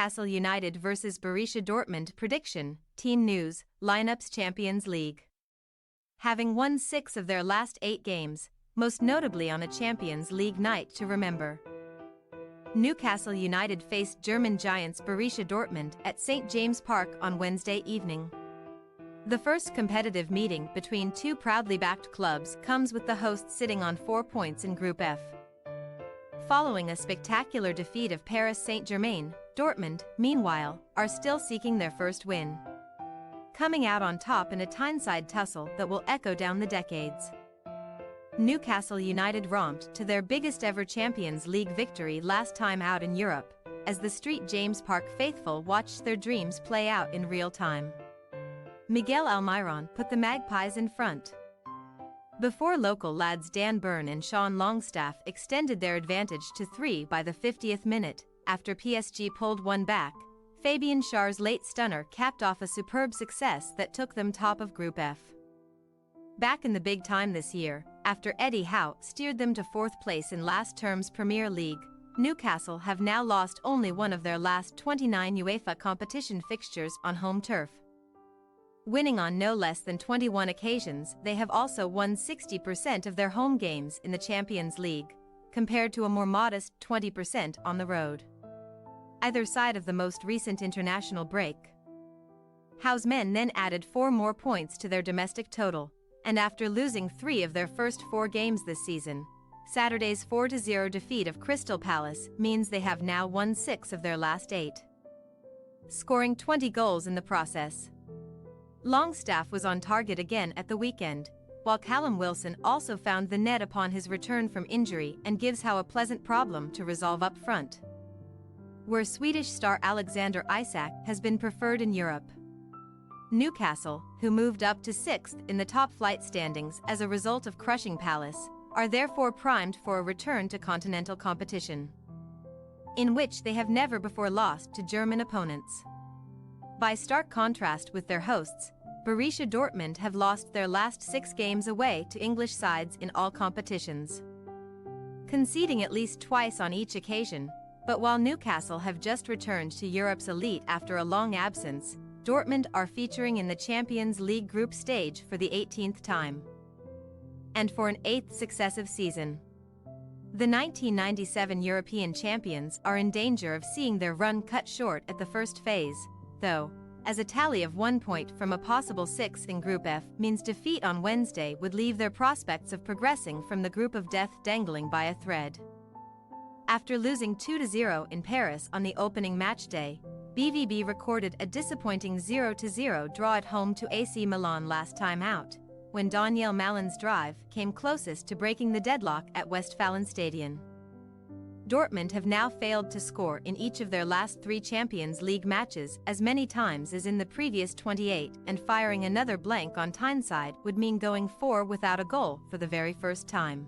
Newcastle United vs Borussia Dortmund prediction, team news, lineups Champions League. Having won 6 of their last 8 games, most notably on a Champions League night to remember. Newcastle United faced German giants Borussia Dortmund at St. James Park on Wednesday evening. The first competitive meeting between two proudly backed clubs comes with the hosts sitting on 4 points in Group F. Following a spectacular defeat of Paris Saint-Germain, Dortmund, meanwhile, are still seeking their first win. Coming out on top in a Tyneside tussle that will echo down the decades. Newcastle United romped to their biggest ever Champions League victory last time out in Europe, as the St. James Park faithful watched their dreams play out in real time. Miguel Almiron put the Magpies in front. Before local lads Dan Burn and Sean Longstaff extended their advantage to 3 by the 50th minute, after PSG pulled one back, Fabian Schär's late stunner capped off a superb success that took them top of Group F. Back in the big time this year, after Eddie Howe steered them to 4th place in last term's Premier League, Newcastle have now lost only one of their last 29 UEFA competition fixtures on home turf. Winning on no less than 21 occasions, they have also won 60% of their home games in the Champions League, compared to a more modest 20% on the road. Either side of the most recent international break. Howe's men then added 4 more points to their domestic total, and after losing 3 of their first 4 games this season, Saturday's 4-0 defeat of Crystal Palace means they have now won 6 of their last 8. Scoring 20 goals in the process. Longstaff was on target again at the weekend, while Callum Wilson also found the net upon his return from injury and gives Howe a pleasant problem to resolve up front, where Swedish star Alexander Isak has been preferred in Europe. Newcastle, who moved up to 6th in the top flight standings as a result of crushing Palace, are therefore primed for a return to continental competition, in which they have never before lost to German opponents. By stark contrast with their hosts, Borussia Dortmund have lost their last 6 games away to English sides in all competitions, conceding at least twice on each occasion. But while Newcastle have just returned to Europe's elite after a long absence, Dortmund are featuring in the Champions League group stage for the 18th time, and for an 8th successive season. The 1997 European champions are in danger of seeing their run cut short at the first phase, though, as a tally of 1 point from a possible 6 in Group F means defeat on Wednesday would leave their prospects of progressing from the group of death dangling by a thread. After losing 2-0 in Paris on the opening match day, BVB recorded a disappointing 0-0 draw at home to AC Milan last time out, when Daniel Malin's drive came closest to breaking the deadlock at Westfalenstadion. Dortmund have now failed to score in each of their last 3 Champions League matches as many times as in the previous 28, and firing another blank on Tyneside would mean going 4 without a goal for the very first time.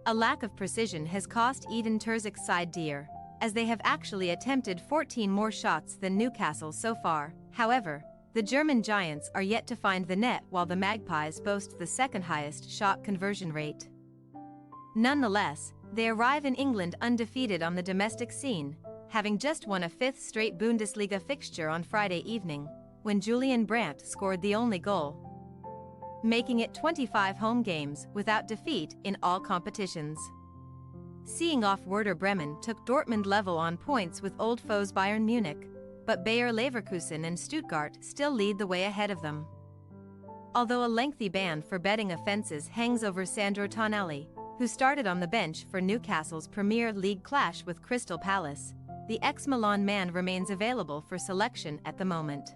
A lack of precision has cost Edin Terzic's side dear, as they have actually attempted 14 more shots than Newcastle so far. However, the German giants are yet to find the net, while the Magpies boast the second highest shot conversion rate. Nonetheless, they arrive in England undefeated on the domestic scene, having just won a 5th straight Bundesliga fixture on Friday evening, when Julian Brandt scored the only goal, making it 25 home games without defeat in all competitions. Seeing off Werder Bremen took Dortmund level on points with old foes Bayern Munich, but Bayer Leverkusen and Stuttgart still lead the way ahead of them. Although a lengthy ban for betting offences hangs over Sandro Tonali, who started on the bench for Newcastle's Premier League clash with Crystal Palace, the ex-Milan man remains available for selection at the moment.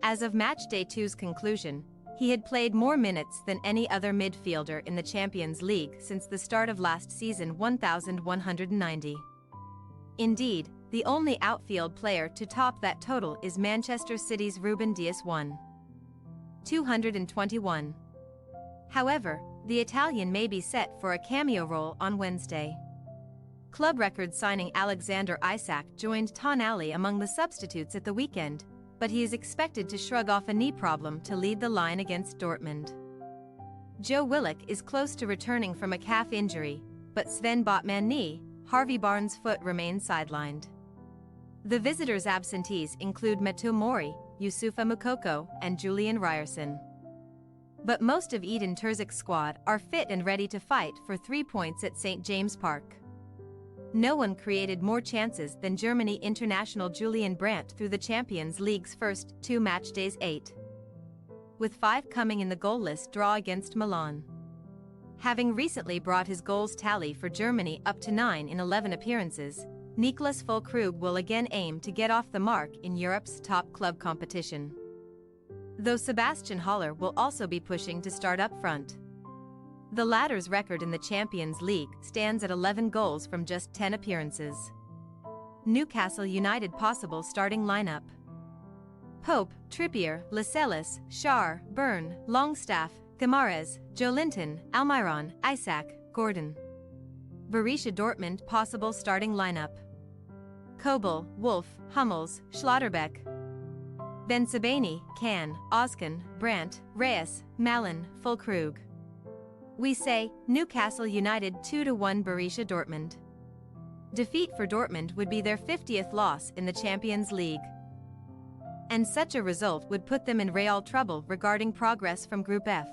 As of matchday 2's conclusion, he had played more minutes than any other midfielder in the Champions League since the start of last season 1190. Indeed, the only outfield player to top that total is Manchester City's Ruben Dias 221. However, the Italian may be set for a cameo role on Wednesday. Club record signing Alexander Isak joined Tonali among the substitutes at the weekend, but he is expected to shrug off a knee problem to lead the line against Dortmund. Joe Willock is close to returning from a calf injury, but Sven Botman knee, Harvey Barnes' foot remains sidelined. The visitors' absentees include Metu Mori, Yusufa Mukoko, and Julian Ryerson. But most of Edin Terzic's squad are fit and ready to fight for 3 points at St. James Park. No one created more chances than Germany international Julian Brandt through the Champions League's first 2 match days 8, with 5 coming in the goalless draw against Milan. Having recently brought his goals tally for Germany up to 9 in 11 appearances, Niklas Füllkrug will again aim to get off the mark in Europe's top club competition, though Sebastian Haller will also be pushing to start up front. The latter's record in the Champions League stands at 11 goals from just 10 appearances. Newcastle United possible starting lineup: Pope, Trippier, Lascelles, Schär, Byrne, Longstaff, Guimaraes, Joelinton, Almiron, Isaac, Gordon. Borussia Dortmund possible starting lineup: Kobel, Wolf, Hummels, Schlotterbeck, Ben Sebaini, Can, Ozkan, Brandt, Reyes, Malin, Füllkrug. We say, Newcastle United 2-1 Borussia Dortmund. Defeat for Dortmund would be their 50th loss in the Champions League, and such a result would put them in real trouble regarding progress from Group F.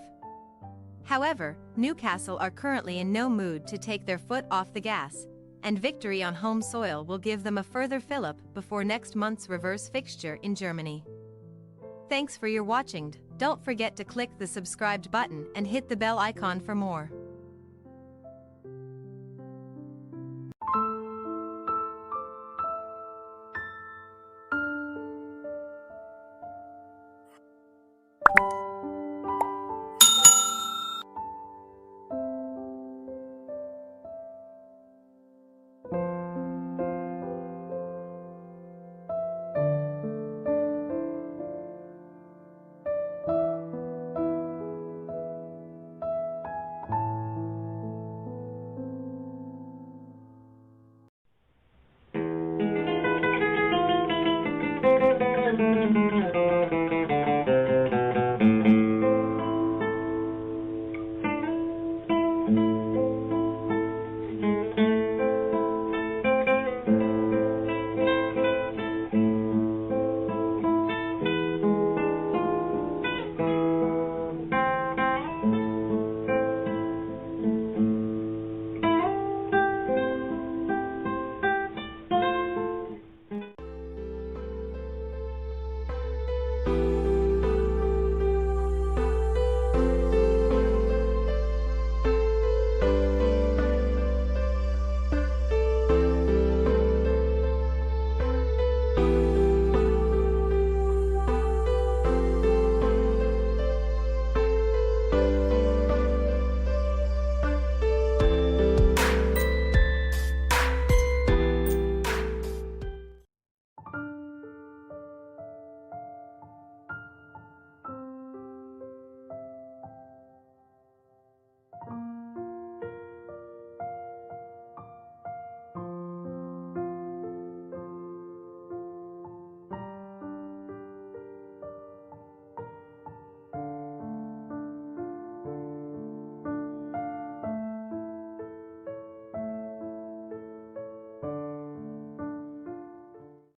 However, Newcastle are currently in no mood to take their foot off the gas, and victory on home soil will give them a further fillip before next month's reverse fixture in Germany. Thanks for your watching. Don't forget to click the subscribed button and hit the bell icon for more.